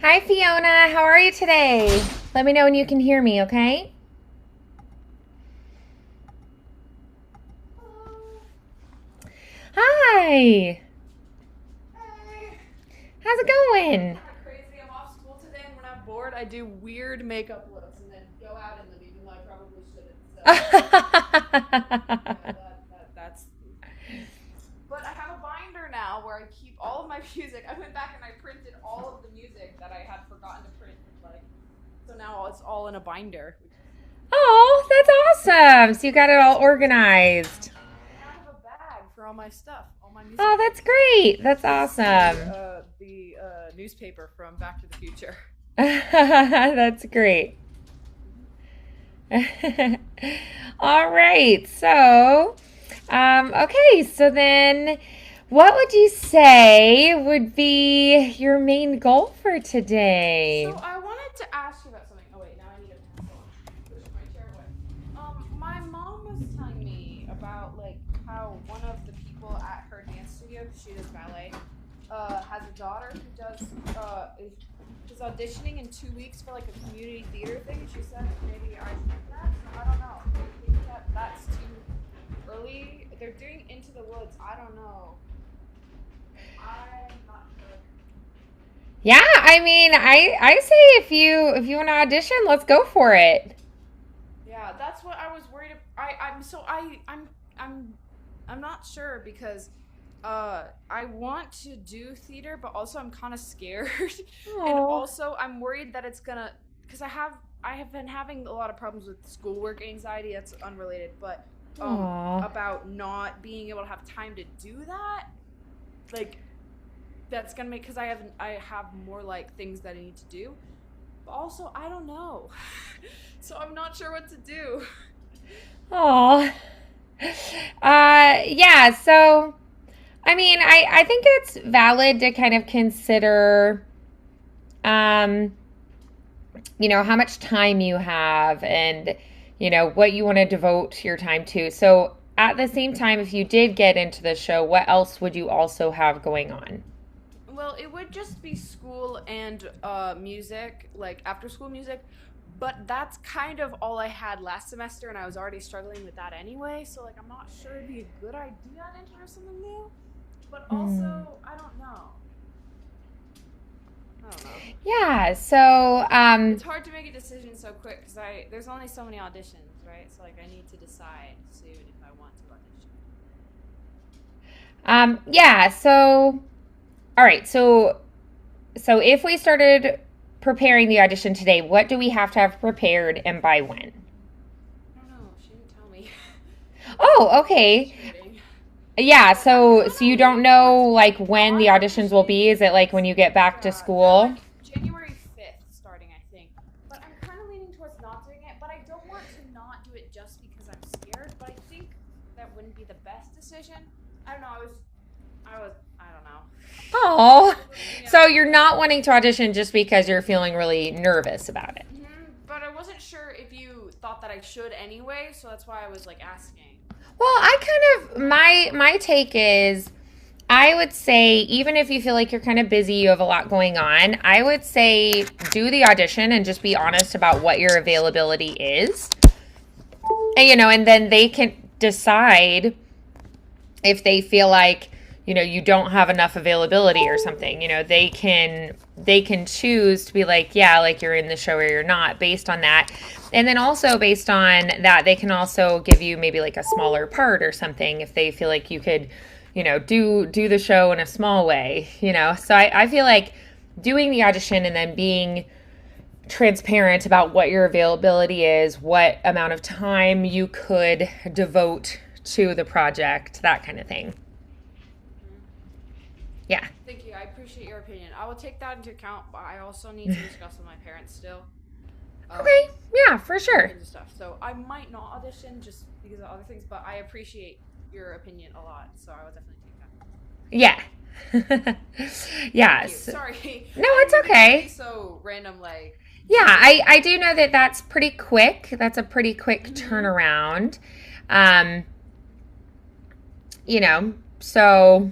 Hi, Fiona. How are you today? Let me know when you can hear me, okay? Hi. How's it going? Kind of crazy. I'm off school today, and when I'm bored, I do weird makeup looks and then go out in them, even though I probably shouldn't. So yeah, that's. But I have a binder now where I keep all of my music. I went back and I printed all of the music that I had forgotten to print. So now it's all in a binder. Oh, that's awesome. So you got it all organized. And now I have a bag for all my stuff, all my music. Oh, that's great. That's awesome. The newspaper from Back to the Future. That's great. All right. Okay. So then, what would you say would be your main goal for today? So I wanted to ask you about something. Oh wait, now I need a pencil. Push my chair away. My mom was telling me about like how one of the people at her dance studio, 'cause she does ballet, has a daughter who does is auditioning in 2 weeks for like a community theater thing. She said maybe I should do that. So I don't know. Do you think that that's too early? They're doing Into the Woods. I don't know. I'm not sure. Yeah, I mean, I say if you want to audition, let's go for it. Yeah, that's what I was worried. I'm not sure because I want to do theater, but also I'm kind of scared, and Oh. also I'm worried that it's gonna because I have been having a lot of problems with schoolwork anxiety. That's unrelated, but Oh. about not being able to have time to do that, like that's gonna make because I have more like things that I need to do. But also, I don't know. So I'm not sure what to do. Oh. Yeah, so I mean, I think it's valid to kind of consider um, how much time you have and what you want to devote your time to. So at the same time, if you did get into the show, what else would you also have going on? Well, it would just be school and music, like after school music. But that's kind of all I had last semester, and I was already struggling with that anyway. So, like, I'm not sure it'd be a good idea to enter something new. But Mm. also, I don't know. I don't know. Yeah, so It's hard to make a decision so quick because there's only so many auditions, right? So, like, I need to decide soon if I want to audition. yeah, so all right, so if we started preparing the audition today, what do we have prepared and by when? I don't know. She didn't tell me. Oh, okay. Cheating. Yeah, But I'm so kind you of don't leaning know towards like when the not auditions will auditioning. be? Is it like when you get back to Yeah, they're school? like January 5th starting, I think. But I'm kind of leaning towards not doing it. But I don't want to not do it just because I'm scared. But I think that wouldn't be the best decision. I don't know. I don't know. Oh. So Yeah. you're not wanting to audition just because you're feeling really nervous about it. But I wasn't sure if you thought that I should anyway. So that's why I was like asking. Well, I kind of my take is I would say even if you feel like you're kind of busy, you have a lot going on, I would say do the audition and just be honest about what your availability is. And and then they can decide if they feel like you don't have enough availability or something. They can choose to be like, yeah, like you're in the show or you're not based on that. And then also based on that, they can also give you maybe like a smaller part or something if they feel like you could do the show in a small way. So I feel like doing the audition and then being transparent about what your availability is, what amount of time you could devote to the project, that kind of thing. Yeah. Thank you. I appreciate your opinion. I will take that into account, but I also need to discuss with my parents still. Okay. Um, Yeah, for sure. and stuff. So I might not audition just because of other things, but I appreciate your opinion a lot. So I will definitely take that. Yeah. Thank you. Yes. Sorry, No, I it's didn't mean it to be okay. so random. Like, Yeah, I do know that that's pretty quick. That's a pretty quick mm-hmm. turnaround. Um, so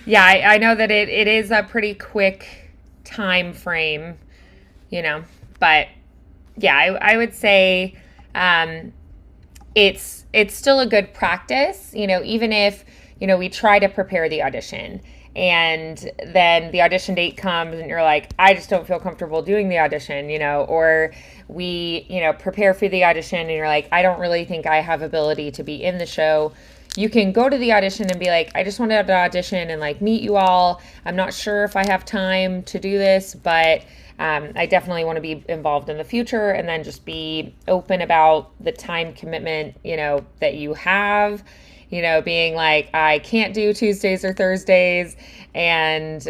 yeah, I know that it is a pretty quick time frame, but yeah, I would say it's still a good practice, even if, we try to prepare the audition and then the audition date comes and you're like, I just don't feel comfortable doing the audition, or we, prepare for the audition and you're like, I don't really think I have ability to be in the show. You can go to the audition and be like, I just wanted to audition and like meet you all. I'm not sure if I have time to do this, but I definitely want to be involved in the future, and then just be open about the time commitment, that you have, being like, I can't do Tuesdays or Thursdays, and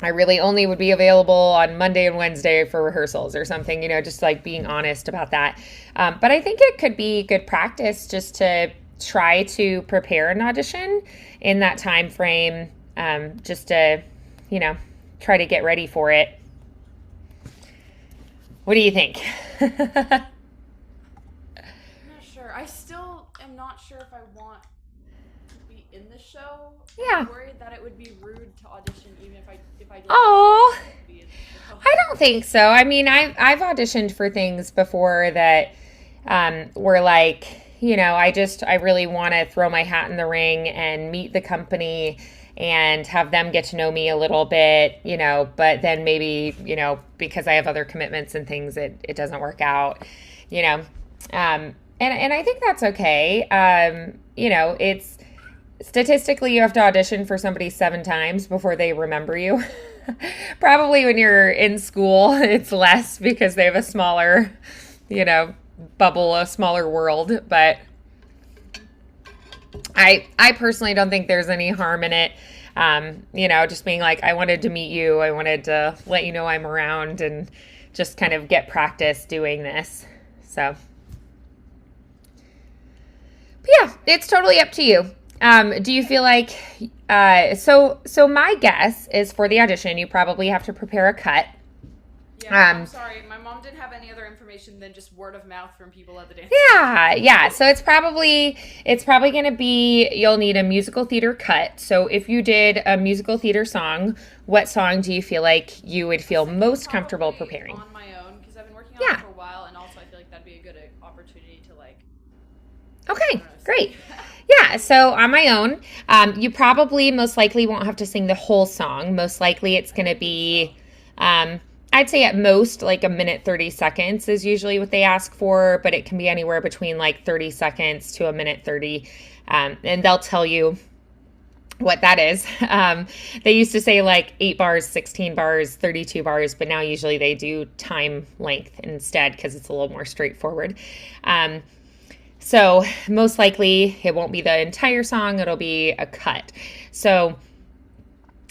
I really only would be available on Monday and Wednesday for rehearsals or something, just like being honest about that. But I think it could be good practice just to try to prepare an audition in that time frame, just to, try to get ready for it. What do you think? I'm not sure. I still am not sure if I want to be in the show. Yeah. I'm worried that it would be rude to audition even if I did Oh, be in the show. I don't think so. I mean, I've auditioned for things before that were like, I really want to throw my hat in the ring and meet the company and have them get to know me a little bit, but then maybe, because I have other commitments and things, it doesn't work out, and I think that's okay. It's statistically, you have to audition for somebody 7 times before they remember you. Probably when you're in school, it's less because they have a smaller, bubble, a smaller world, but I personally don't think there's any harm in it. Just being like, I wanted to meet you. I wanted to let you know I'm around and just kind of get practice doing this. So, but yeah, it's totally up to you. Do you feel like, so my guess is for the audition, you probably have to prepare a cut. Yeah, I'm sorry. My mom didn't have any other information than just word of mouth from people at the dance. Yeah. So it's probably going to be, you'll need a musical theater cut. So if you did a musical theater song, what song do you feel like you would feel most comfortable preparing? On my own, because I've been working on it for a while, and also I feel like that'd be a good opportunity to like. Okay, great. Yeah, so on my own, you probably most likely won't have to sing the whole song. Most likely it's going to be, I'd say at most like a minute 30 seconds is usually what they ask for, but it can be anywhere between like 30 seconds to a minute 30. And they'll tell you what that is. They used to say like 8 bars, 16 bars, 32 bars, but now usually they do time length instead because it's a little more straightforward. So most likely it won't be the entire song, it'll be a cut. So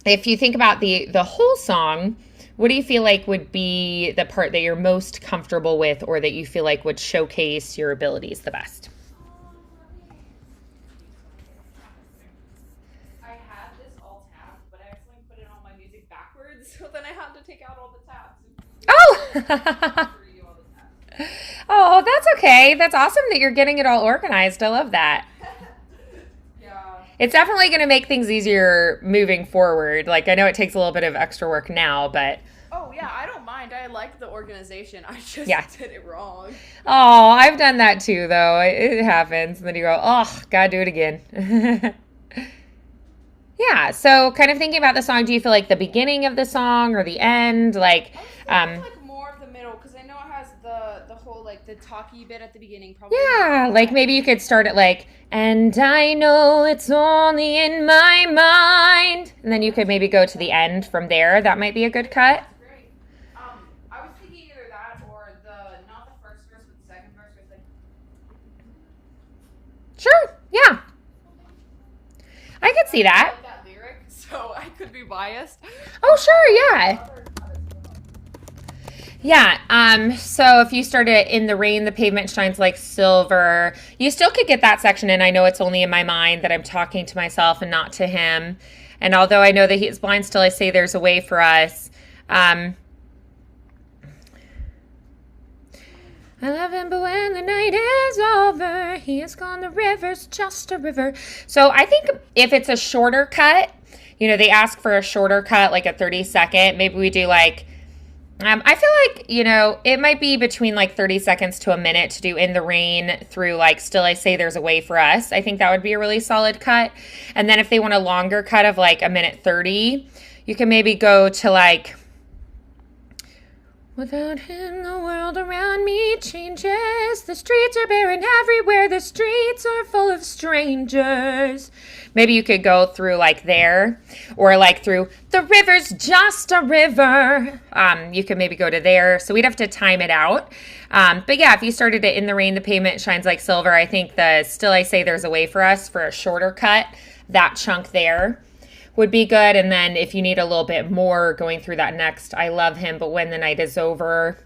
if you think about the whole song, what do you feel like would be the part that you're most comfortable with or that you feel like would showcase your abilities the best? I had this all tabbed, but I accidentally put it on my music backwards, so then I had to take out all the tabs. Oh, that's okay. That's awesome that you're getting it all organized. I love that. Yeah. It's definitely going to make things easier moving forward. Like, I know it takes a little bit of extra work now, but... Oh, yeah, I don't mind. I like the organization. I just did it wrong. Oh, I've done that too, though. It happens. And then you go, oh, gotta do it again. Yeah, so kind of thinking about the song, do you feel like the beginning of the song or the end? Like, like more of the middle, because I know it has the whole, like, the talky bit at the beginning. Probably. Yeah, like maybe you could start it like, and I know it's only in my mind. And then you could maybe go to the end from there. That might be a good cut. That's great. I was thinking either that or not the first verse, but the second verse. Like... Sure, yeah. I could see that. I like that lyric, so I could be biased. Oh, sure, yeah. Yeah, so if you started in the rain, the pavement shines like silver, you still could get that section in. I know it's only in my mind that I'm talking to myself and not to him. And although I know that he is blind, still I say there's a way for us. I love him, but when the night is over, he has gone, the river's just a river. So I think if it's a shorter cut, they ask for a shorter cut, like a 30-second. Maybe we do like, I feel like, it might be between like 30 seconds to a minute to do In the Rain through like Still I Say There's a Way for Us. I think that would be a really solid cut. And then if they want a longer cut of like a minute 30, you can maybe go to like, without him, the world around me changes. The streets are barren everywhere. The streets are full of strangers. Maybe you could go through like there, or like through the river's just a river. You could maybe go to there. So we'd have to time it out. But yeah, if you started it In the Rain, the pavement shines like silver. I think the Still I Say There's a Way for Us for a shorter cut, that chunk there would be good. And then if you need a little bit more going through that next I Love Him, but When the Night is Over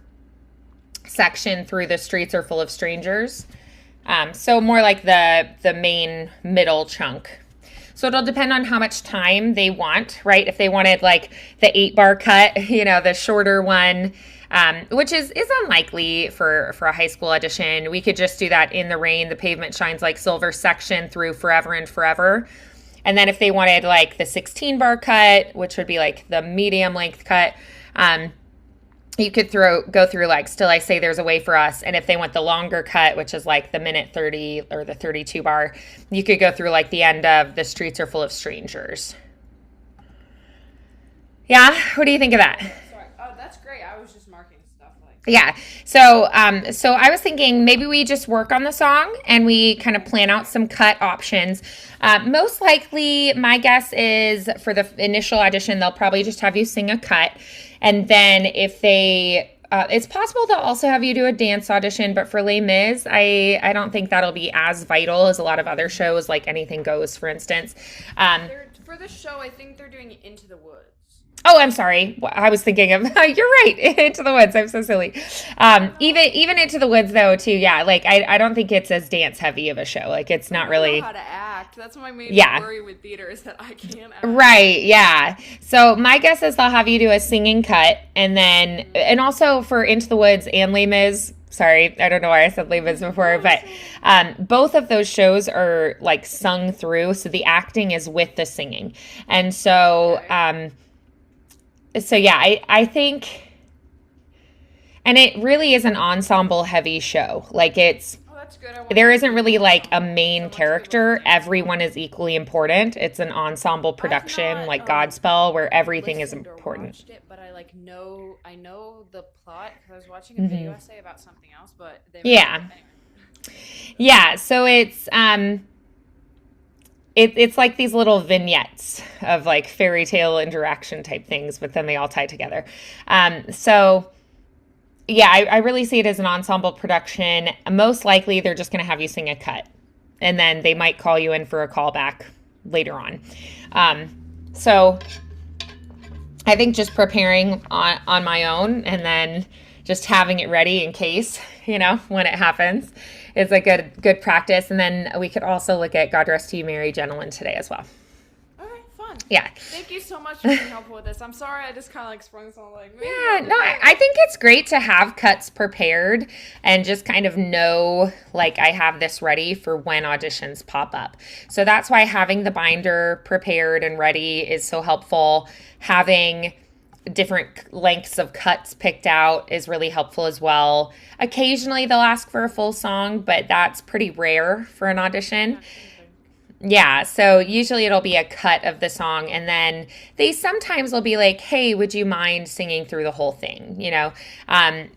section through The Streets Are Full of Strangers. So more like the main middle chunk. So it'll depend on how much time they want, right? If they wanted like the 8-bar cut, the shorter one, which is unlikely for a high school audition. We could just do that In the Rain, the pavement shines like silver section through Forever and Forever. And then if they wanted like the 16-bar cut, which would be like the medium length cut, you could go through like Still I Say There's a Way for Us. And if they want the longer cut, which is like the minute 30 or the 32-bar, you could go through like the end of The Streets Are Full of Strangers. Yeah, what do you think of that? Sorry. Oh, that's great. I was just marking stuff like. Yeah. So I was thinking maybe we just work on the song and we kind of plan out some cut options. Most likely, my guess is for the initial audition, they'll probably just have you sing a cut. And then if they, it's possible they'll also have you do a dance audition, but for Les Mis, I don't think that'll be as vital as a lot of other shows, like Anything Goes, for instance. For this show, I think they're doing Into the Woods. Oh, I'm sorry. I was thinking of, you're right, Into the Woods. I'm so silly. Even Into the Woods, though, too, yeah. Like, I don't think it's as dance heavy of a show. Like, it's not really. I don't know how to act. That's my main worry with theater is that I can't act. Right, yeah. So my guess is they'll have you do a singing cut. And also for Into the Woods and Les Mis, sorry, I don't know why I said Les Mis before, but both of those shows are, like, sung through. So the acting is with the singing. And so. Okay. So yeah, I think, and it really is an ensemble heavy show. Like that's good. There isn't really like a main character. Everyone is equally important. It's an ensemble production like Godspell where everything is important. Watched it, but I know the plot because I was watching a video essay about something else, but yeah. Yeah, so it's like these little vignettes of like fairy tale interaction type things, but then they all tie together. So yeah, I really see it as an ensemble production. Most likely they're just going to have you sing a cut and then they might call you in for a callback later on. So I think just preparing on my own and then just having it ready in case, when it happens is a good practice. And then we could also look at God Rest You Merry Gentlemen today as well. Okay, fun. Yeah. Thank you so much for being helpful with this. I'm sorry I just kind of like sprung something like maybe. Yeah, no, I think it's great to have cuts prepared and just kind of know like I have this ready for when auditions pop up. So that's why having the binder prepared and ready is so helpful. Having different lengths of cuts picked out is really helpful as well. Occasionally they'll ask for a full song, but that's pretty rare for an audition. Yeah, so usually it'll be a cut of the song and then they sometimes will be like, hey, would you mind singing through the whole thing,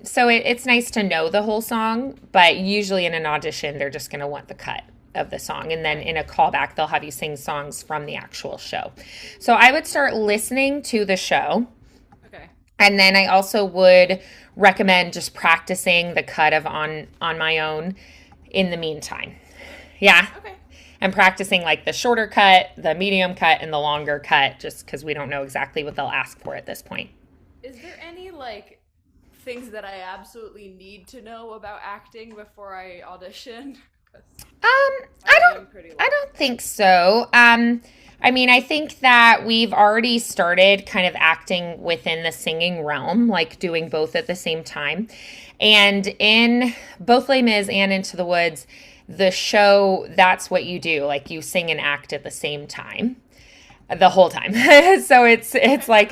So it's nice to know the whole song, but usually in an audition they're just going to want the cut of the song. And then in a callback, they'll have you sing songs from the actual show. So I would start listening to the show. And then I also would recommend just practicing the cut of on my own in the meantime. Yeah. Okay. And practicing like the shorter cut, the medium cut, and the longer cut, just because we don't know exactly what they'll ask for at this point. Is there any like things that I absolutely need to know about acting before I audition? I don't think so. I think that we've already started kind of acting within the singing realm, like doing both at the same time. And in both Les Mis and Into the Woods, the show, that's what you do. Like you sing and act at the same time. the whole time. So it's like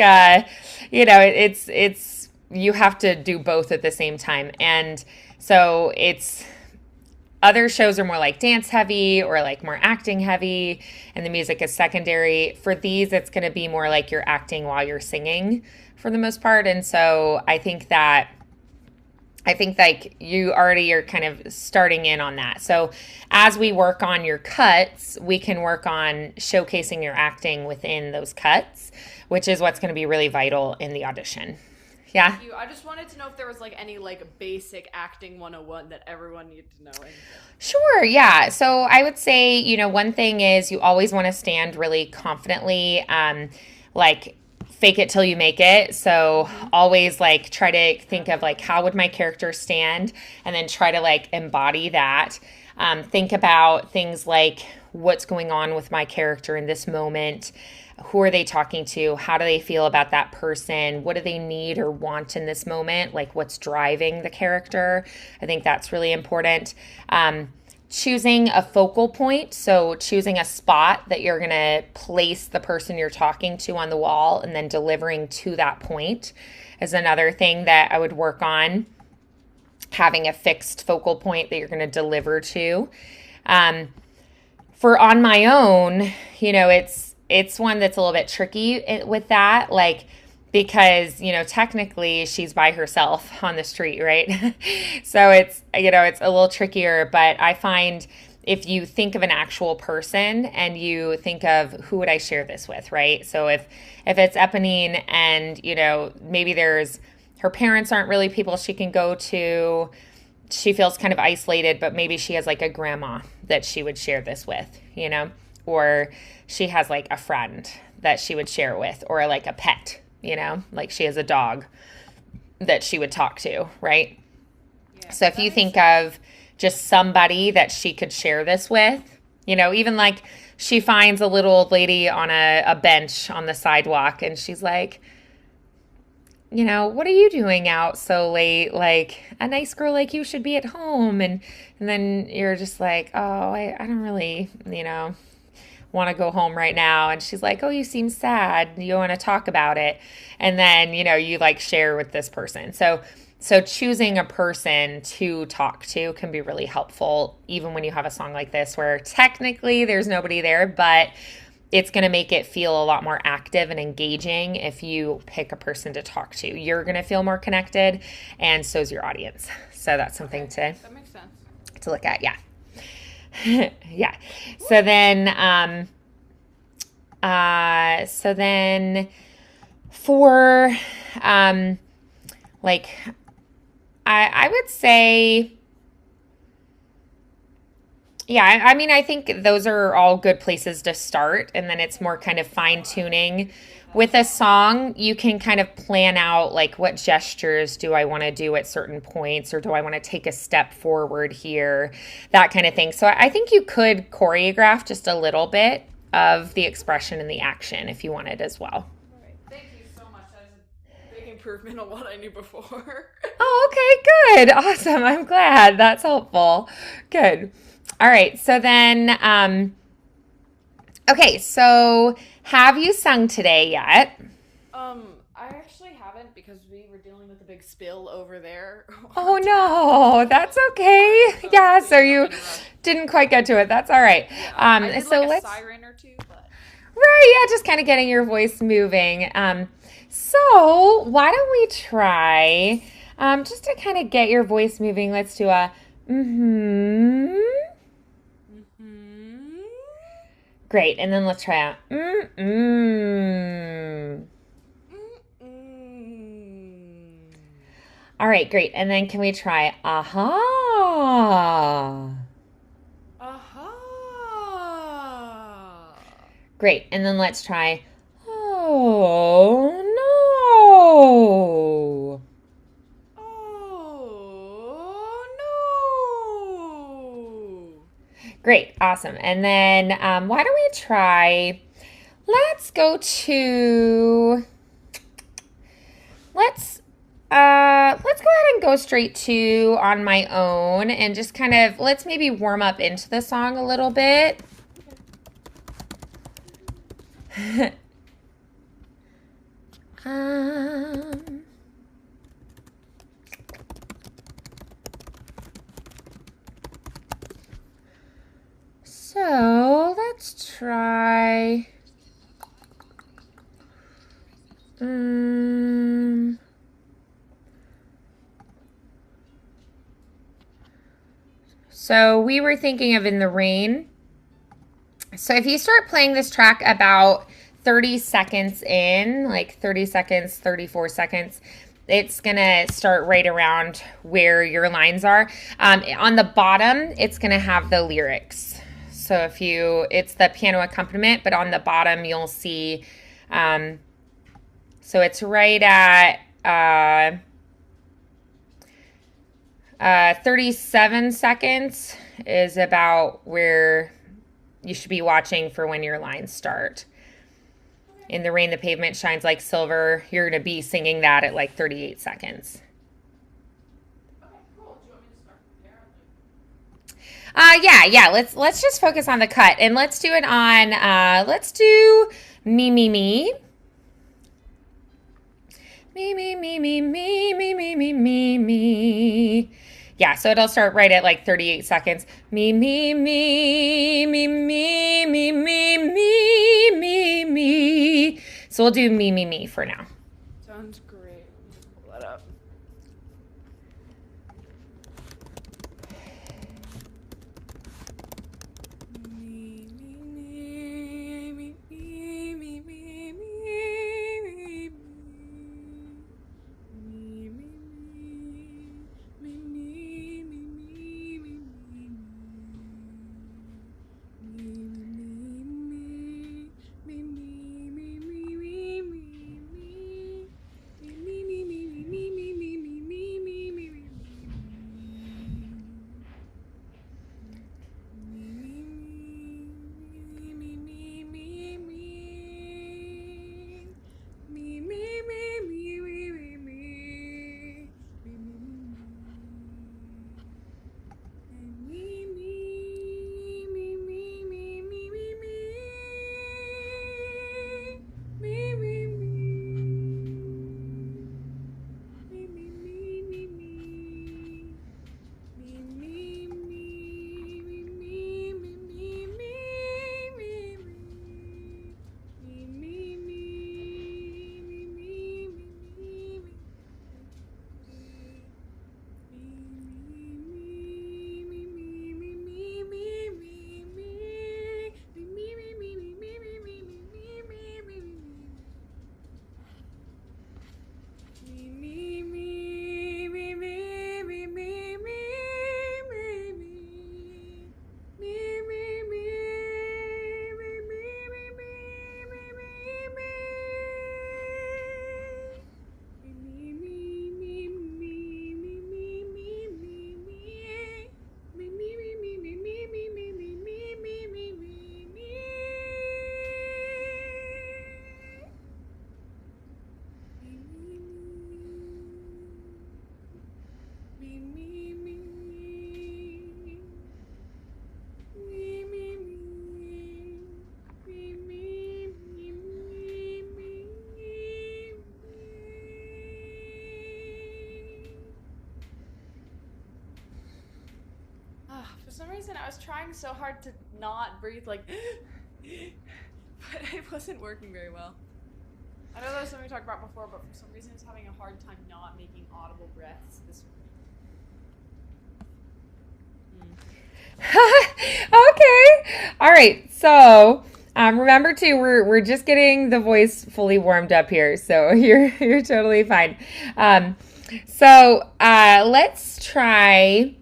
it's you have to do both at the same time. And so it's other shows are more like dance heavy or like more acting heavy, and the music is secondary. For these, it's going to be more like you're acting while you're singing for the most part. And so I think like you already are kind of starting in on that. So as we work on your cuts, we can work on showcasing your acting within those cuts, which is what's going to be really vital in the audition. Yeah. Thank you. I just wanted to know if there was like any like basic acting 101 that everyone needed to know. Sure, yeah. So I would say, one thing is you always want to stand really confidently, like fake it till you make it. So always like try to think of like how would my character stand, and then try to like embody that. Think about things like what's going on with my character in this moment. Who are they talking to? How do they feel about that person? What do they need or want in this moment? Like what's driving the character? I think that's really important. Choosing a focal point. So choosing a spot that you're going to place the person you're talking to on the wall, and then delivering to that point is another thing that I would work on. Having a fixed focal point that you're going to deliver to. For On My Own, it's one that's a little bit tricky with that, like, because, technically she's by herself on the street, right? So it's a little trickier, but I find if you think of an actual person and you think of who would I share this with, right? So if it's Eponine and, maybe her parents aren't really people she can go to, she feels kind of isolated, but maybe she has like a grandma that she would share this with, or she has like a friend that she would share with, or like a pet, like she has a dog that she would talk to, right? Yeah, so if you think of just somebody that she could share this with, even like she finds a little old lady on a bench on the sidewalk, and she's like, what are you doing out so late? Like, a nice girl like you should be at home. And then you're just like, oh, I don't really, want to go home right now. And she's like, oh, you seem sad. You want to talk about it. And then, you like share with this person. So choosing a person to talk to can be really helpful, even when you have a song like this where technically there's nobody there, but it's going to make it feel a lot more active and engaging if you pick a person to talk to. You're going to feel more connected, and so's your audience. So that's something that makes sense. To look at, yeah. Yeah. So then for like I would say, yeah, I mean, I think those are all good places to start, and then it's more kind of fine tuning. With a song, you can kind of plan out like what gestures do I want to do at certain points, or do I want to take a step forward here, that kind of thing. So I think you could choreograph just a little bit of the expression and the action if you wanted as well. Right. Thank you so much. That is a big improvement on what I knew before. Oh, okay, good. Awesome. I'm glad. That's helpful. Good. All right. So then, okay, so have you sung today yet? I actually haven't, because we were dealing with a big spill over there. Oh no, that's okay. Yeah, so you didn't quite get to it. That's all right. Yeah, I did so like let's a siren or two, but right, yeah, just kind of getting your voice moving. So why don't we try, just to kind of get your voice moving, let's do a mm-hmm. Great, and then let's try out. All right, great. And then can we try aha? aha. Great, and then let's try oh no. Oh no. Great, awesome. And then why don't we try, let's go ahead and go straight to On My Own, and just kind of, let's maybe warm up into the song a little bit. um, so let's try. So we were thinking of In the Rain. So if you start playing this track about 30 seconds in, like 30 seconds, 34 seconds, it's going to start right around where your lines are. On the bottom, it's going to have the lyrics. So it's the piano accompaniment, but on the bottom, you'll see, so it's right at 37 seconds is about where you should be watching for when your lines start. In the Rain, the pavement shines like silver. You're going to be singing that at like 38 seconds. Okay, cool. Do you want me to start there? Yeah. Let's just focus on the cut, and let's do it on. Let's do me. Me, me, me. Yeah, so it'll start right at like 38 seconds. Me, me, me, me, me, me, me, me, me, me. So we'll do me for now. Sounds great. Let me just pull that up. For some reason, I was trying so hard to not breathe, like, but it wasn't working very well. I know that was something we talked about before, but for some reason, I was having a hard time not making audible breaths. Okay. All right. So remember too, we're just getting the voice fully warmed up here, so you're totally fine. So let's try.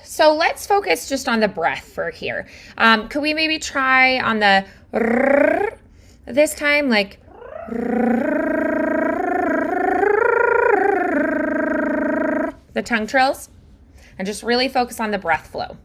So let's focus just on the breath for here. Could we maybe try on the this time, like the tongue trills, and just really focus on the breath flow.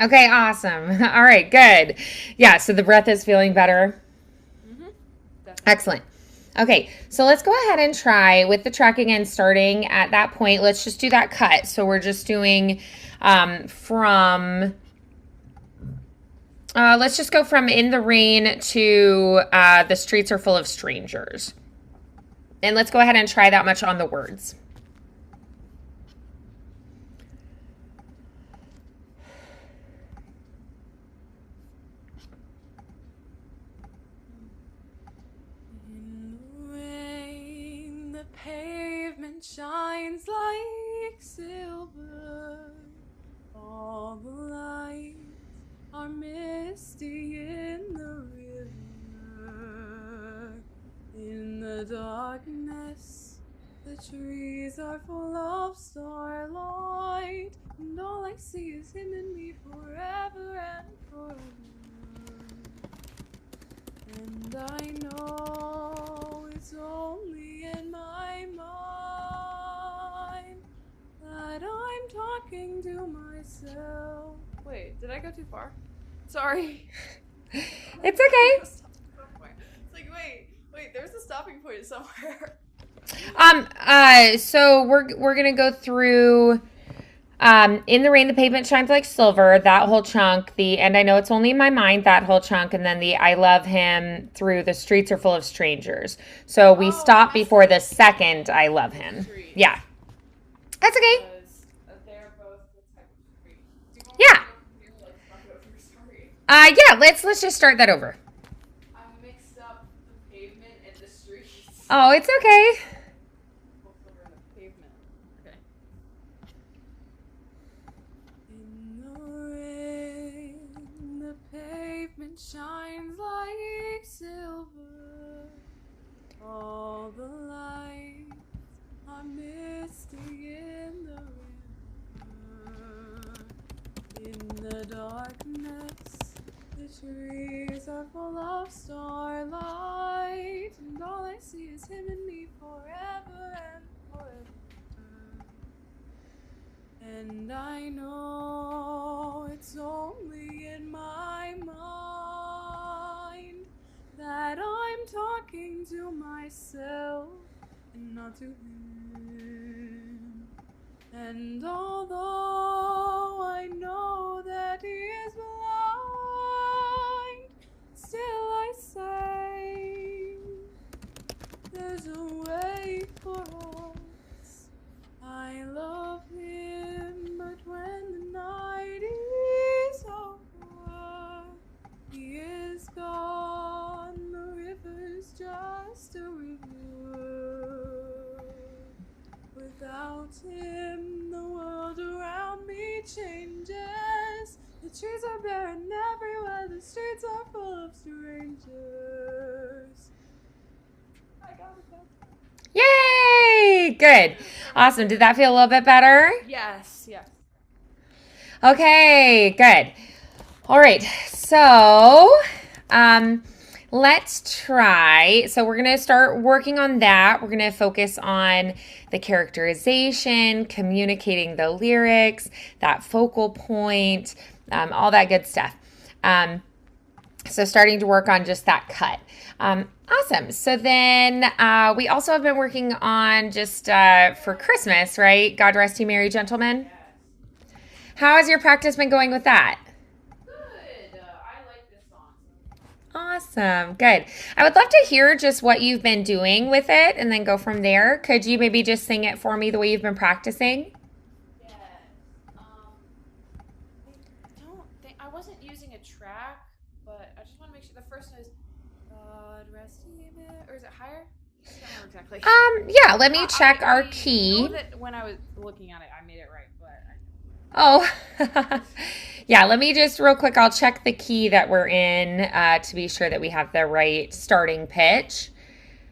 Okay, awesome. All right, good. Yeah, so the breath is feeling better. Mm-hmm. Definitely. Excellent. Okay, so let's go ahead and try with the track again, starting at that point. Let's just do that cut. So we're just doing from, let's just go from in the rain to the streets are full of strangers. And let's go ahead and try that much on the words. Pavement shines like silver. All the lights are misty in the river. In the darkness, the trees are full of starlight, and all I see is him and me forever and forever. And I know it's only in my mind that I'm talking to myself. Wait, did I go too far? Sorry. It's okay. It's like, wait, there's a stopping point somewhere. So we're gonna go through in the rain the pavement shines like silver, that whole chunk, and I know it's only in my mind, that whole chunk, and then the I love him through the streets are full of strangers. So we stop before the second I love him. Yeah. That's okay. They're both the type of street. Yeah. Yeah, let's just start that over. I mixed up the pavement and the streets. Oh, it's okay. Shines like silver. All the lights are misty in the river. In the darkness, the trees are full of starlight, and all I see is him and me forever and forever. And I know it's only in my mind that I'm talking to myself and not to him. And although I know that he is blind, still I say there's a way for us. I love him, but when the night is over, he is gone. The river's just a river. Without him, the world around me changes. The trees are barren everywhere, the streets are full of strangers. I got it. Yay! Good. Awesome. Did that feel a little bit better? Yes. Okay, good. All right. So, let's try. So we're going to start working on that. We're going to focus on the characterization, communicating the lyrics, that focal point, all that good stuff. So starting to work on just that cut. Awesome. So then we also have been working on just for Christmas, right? God rest you, merry gentlemen. How has your practice been going with that? Good. I like this song. Awesome. Good. I would love to hear just what you've been doing with it and then go from there. Could you maybe just sing it for me the way you've been practicing? Yes. I wasn't using a track, but I just want to make sure the first note is God rest ye, or is it higher? I don't remember exactly. Yeah, let me check our key. I know that when I was looking at it, I made it right, but Oh, yeah, let me just real quick, I'll check the key that we're in to be sure that we have the right starting pitch.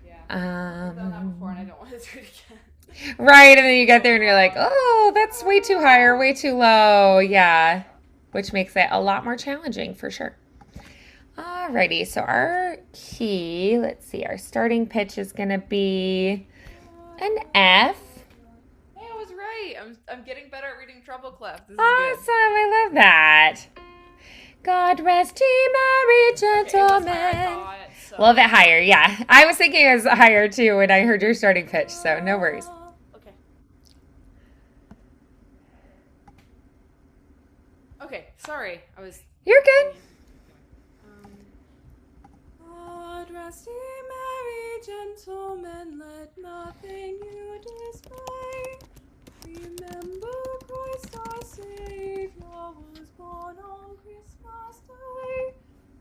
Yeah. I've done that before and I don't want to do it again. Right, and then you get there and you're like, oh, that's way too high or way too low. Yeah, which makes it a lot more challenging for sure. Alrighty, so our key, let's see, our starting pitch is going to be an F. Hey, I was right. I'm getting better at reading treble clef. This is Awesome, I love that. God rest ye merry It was higher, I gentlemen. thought, so. A little bit higher, yeah. I was thinking it was higher too when I heard your starting pitch, so no worries. Okay. Okay, sorry. I was. You're good. God rest ye merry gentlemen, let nothing you dismay. Remember Christ our Savior was born on Christmas Day.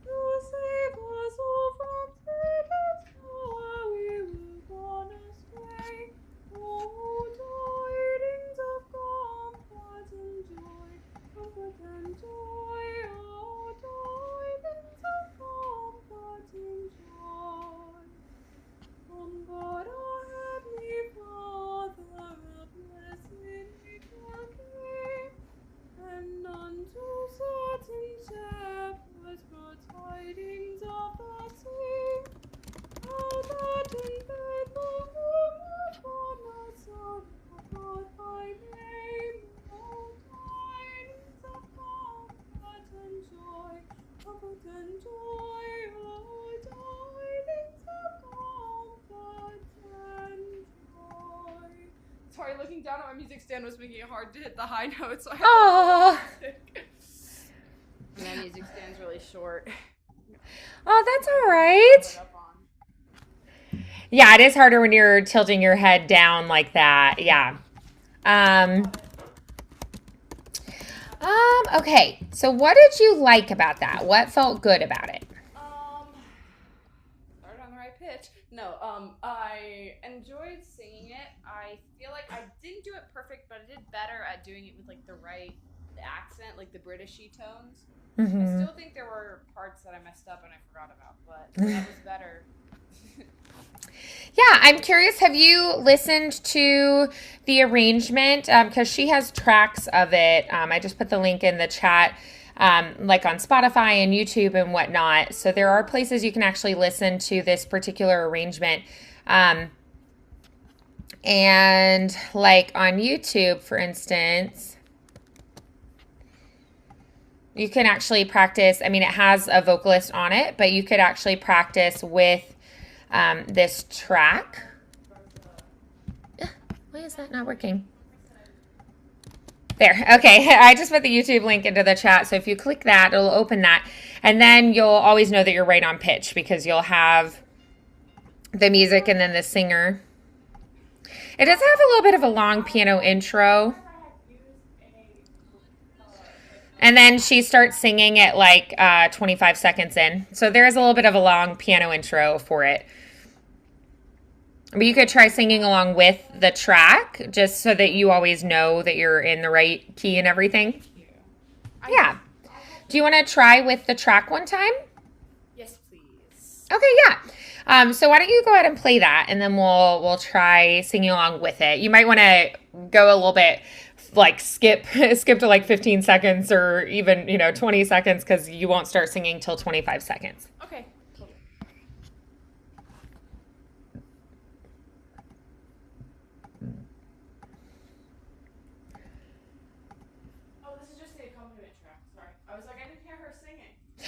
To save us all from Satan's power, we were gone astray. Oh, tidings of comfort and joy, comfort and joy. Oh, tidings of comfort and joy. From God our heavenly Father, a blessed angel came, and unto certain shepherds brought tidings of the same. How that in Bethlehem was born the Son of God by name. Oh, tidings of comfort and joy, comfort and joy. Oh, tidings of comfort and joy. Sorry, looking down at my music stand was making it hard to hit the high notes. So I Oh, and my music stand's really short. oh, that's all right. Yeah, it is harder when you're tilting your head down like that. Yeah. Okay. So what did you like about that? What felt good about it? Started on the right pitch. No, I enjoyed singing it. I feel like I didn't do it perfect, but I did better at doing it with like the right accent, like the Britishy tones. I still think there were parts that I messed up and I forgot about, but that was better. Yeah, I'm curious. Have you listened to the arrangement? Because she has tracks of it. I just put the link in the chat, like on Spotify and YouTube and whatnot. So there are places you can actually listen to this particular arrangement. And like on YouTube, for instance, you can actually practice. I mean, it has a vocalist on it, but you could actually practice with this track. Why is that not working? There. Okay. I just put the YouTube link into the chat. So if you click that, it'll open that. And then you'll always know that you're right on pitch because you'll have the music and then the singer. It does have a little bit of a long piano intro. And then she starts singing at like 25 seconds in. So there's a little bit of a long piano intro for it. But you could try singing along with the track just so that you always know that you're in the right key and everything. Yeah. Do you want to try with the track one time? Yes, please. Okay, yeah. So why don't you go ahead and play that, and then we'll try singing along with it. You might want to go a little bit like skip to like 15 seconds or even 20 seconds because you won't start singing till 25 seconds. Okay.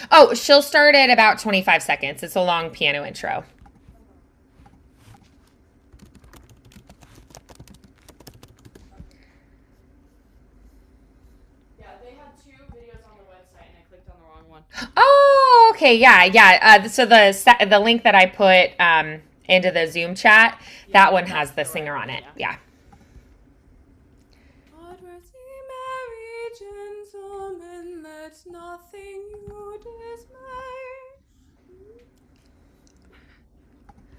Oh, she'll start at about 25 seconds. It's a long piano intro. Yeah, they had 2 videos on the website and I clicked on the wrong one. Oh, okay. Yeah. So the link that I put into the Zoom chat, that one has the singer on it. Yeah. God rest ye merry gentlemen, let nothing you dismay.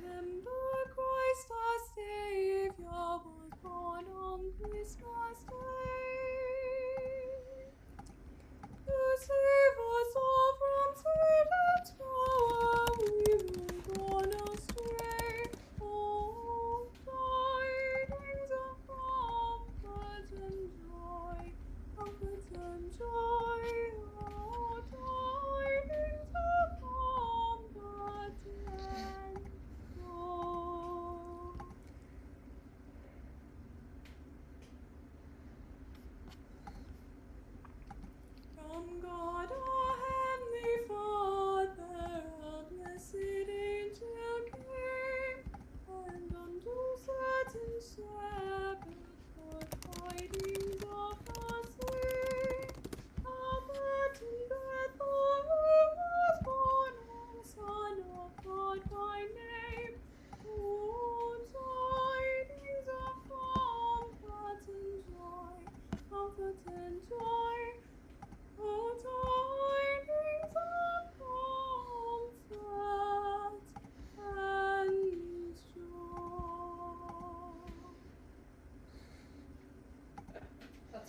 Remember Christ our Savior was born on Christmas Day. To save us all from Satan's power, we were gone astray. Oh, tidings of comfort and joy, comfort and joy. Oh, tidings of comfort and joy.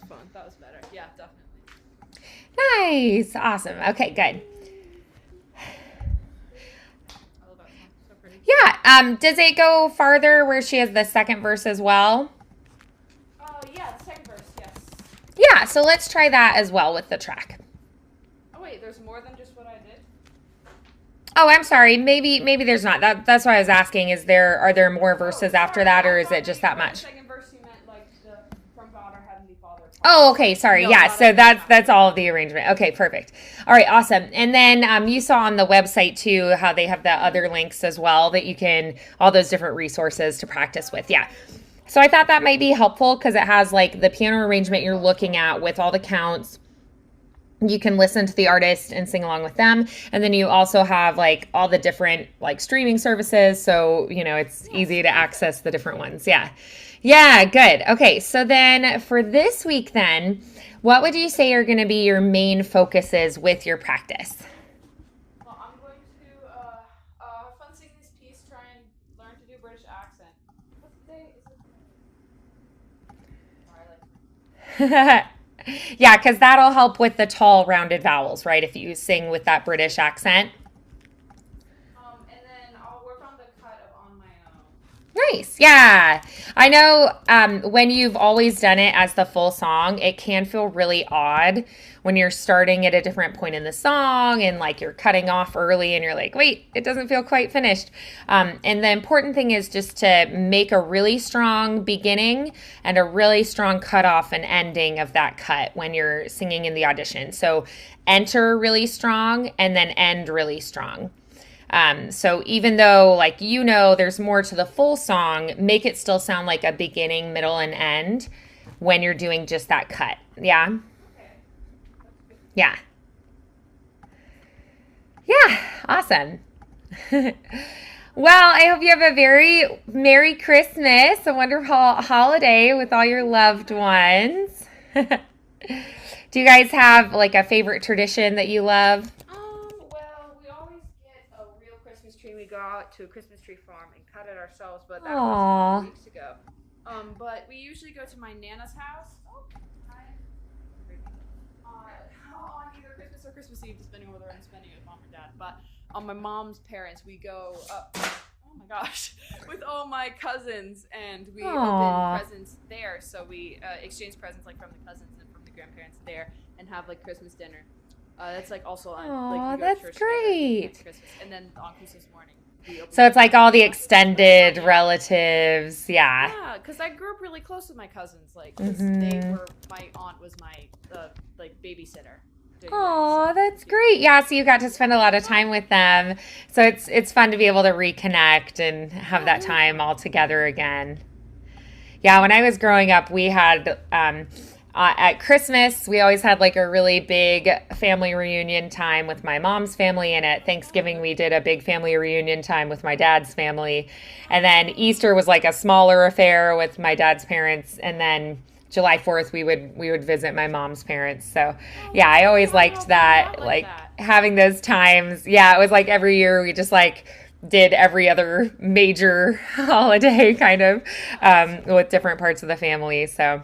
saxophone. That was better. Yeah, definitely. Nice. Awesome. Okay, good. I love that song. So pretty. Yeah. Does it go farther where she has the second verse as well? Yeah, the second verse, yes. Yeah, so let's try that as well with the track. Oh wait, there's more than just what I did? Oh, I'm sorry. Maybe there's not. That's why I was asking. Are there more verses after that, or is it just that much? The second verse you meant like the from God our Heavenly Father. Oh, okay. Sorry. No, Yeah. not So every that's time. all of the arrangement. Okay. Perfect. All right. Awesome. And then you saw on the website too how they have the other links as well that you can all those different resources to practice with. Yeah. So I thought that might be helpful because it has like the piano arrangement you're looking at with all the counts. You can listen to the artist and sing along with them. And then you also have like all the different like streaming services. So, it's easy to access the different ones. Yeah. Yeah, good. Okay. So then for this week then, what would you say are going to be your main focuses with your practice? Well, I'm going to have fun singing this piece, try and learn to do British accent. What day is it? Sorry, Yeah, because that'll help with the tall, rounded vowels, right? If you sing with that British accent. and then I'll work on the cut of On My Own. Nice. Yeah. I know when you've always done it as the full song, it can feel really odd when you're starting at a different point in the song and like you're cutting off early and you're like, wait, it doesn't feel quite finished. And the important thing is just to make a really strong beginning and a really strong cutoff and ending of that cut when you're singing in the audition. So enter really strong and then end really strong. So even though there's more to the full song, make it still sound like a beginning, middle, and end when you're doing just that cut. Yeah. Yeah. Yeah. Awesome. Well, I hope you have a very Merry Christmas, a wonderful holiday with all your loved ones. Do you guys have like a favorite tradition that you love? Well, we always get a real Christmas tree. We go out to a Christmas tree farm and cut it ourselves, but that was a few weeks ago. But we usually go to my Nana's house. On either Christmas or Christmas Eve, depending on whether I'm spending it with mom or dad. But on my mom's parents, we go up. Oh my gosh, with all my cousins, and we open presents there. So we exchange presents like from the cousins and from the grandparents there, and have like Christmas dinner. That's like also on like we go to church great. next Christmas, and then on Christmas morning. So it's like all the extended relatives, yeah. Yeah, because I grew up really close with my cousins, like cause my aunt was my like babysitter. Oh, that's great. Yeah, so you got to spend a lot of time with them. So it's fun to be able to reconnect and have that time all together again. Yeah, when I was growing up, we had at Christmas, we always had like a really big family reunion time with my mom's family, and at Thanksgiving we did a big family reunion time with my dad's family. And then Easter was like a smaller affair with my dad's parents, and then July 4th we would visit my mom's parents. So yeah, I always liked that, like having those times. Yeah, it was like every year we just like did every other major holiday kind of with different parts of the family. So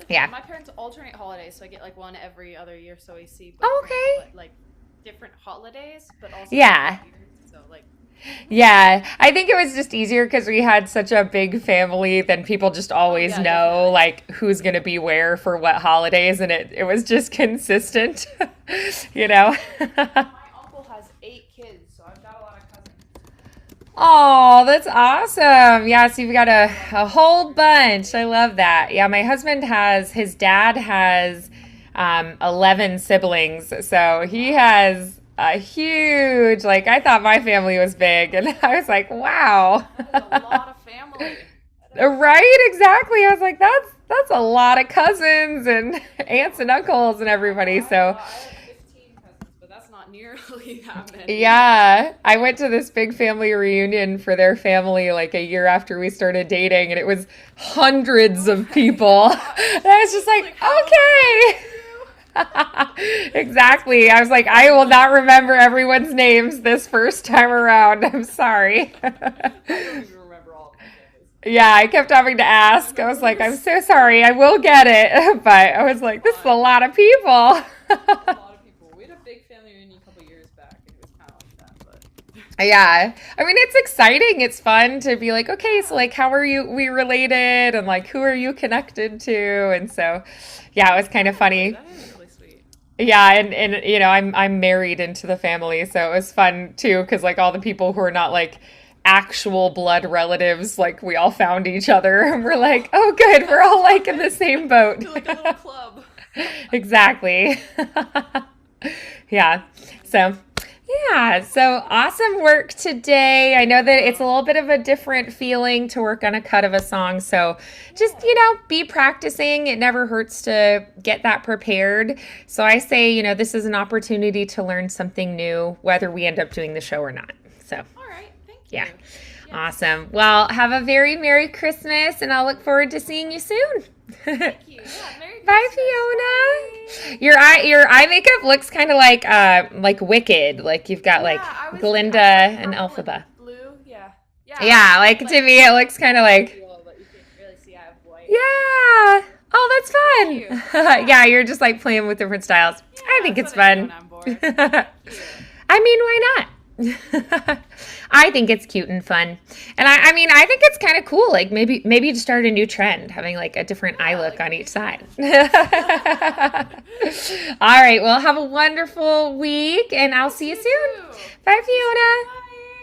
yeah. My parents alternate holidays, so I get like one every other year, so we see like different holidays, but also yeah. So like yeah, I think it was just easier because we had such a big family. Then people just always know definitely. Like who's going to be where for what holidays, and it was just consistent, you know. My uncle has 8 kids, so I've got a lot of cousins. Oh, that's awesome. Yeah, so you've got a whole bunch. I love that. Yeah, my husband his dad has 11 siblings, so he has a huge, like, I thought my family was big, and I was like, wow. That is a lot of family. Right? Exactly. I was like, that's a lot of cousins and aunts and uncles and everybody, so. I have 15 cousins, but that's not nearly that many. Yeah. I went to this big family reunion for their family like a year after we started dating, and it was hundreds of people. And I was just like okay. Exactly. I was like, I will not remember everyone's names this first time around. I'm sorry. I don't even remember all of my families. Yeah, I kept having to ask. I was like, I'm so sorry. I will get it. But I was like, this is a lot of people. A lot of people. We had a big family reunion a couple years back, and it was kind of like that. But Yeah. I mean, it's exciting. It's fun to be like, okay, so like, how are we related? And like, who are you connected to? And so, yeah, it was kind of funny. that is really sweet. Yeah, and you know, I'm married into the family, so it was fun too, because like all the people who are not like actual blood relatives, like we all found each other and we're like, oh good, we're all like in the same boat. Feel like a little club. Exactly. Yeah. So yeah, so awesome work today. I know that it's a little bit of a different feeling to work on a cut of a song. So just, you know, be practicing. It never hurts to get that prepared. So I say, you know, this is an opportunity to learn something new, whether we end up doing the show or not. So, All right, thank you. yeah. Yes. Awesome. Well, have a very Merry Christmas, and I'll look forward to seeing you soon. Thank you. Yeah, Merry Bye, Christmas. Fiona. Your eye makeup looks kind of like Wicked. Like you've got like Yeah, Glinda I was and purple Elphaba. blue, yeah. Yeah, like to me it looks kind of like, Teal, but you can't really see I have white. yeah. Oh, that's Thank fun. you. Yeah, you're just like playing with different styles. Yeah, I think it's that's what I do fun. when I'm bored. Thank you. I mean, why not? I think it's cute and fun. And I mean, I think it's kind of cool. Like maybe to start a new trend, having like a different eye look like on each side. All right. Well, have a wonderful week, and I'll see you soon. too. Bye, Fiona.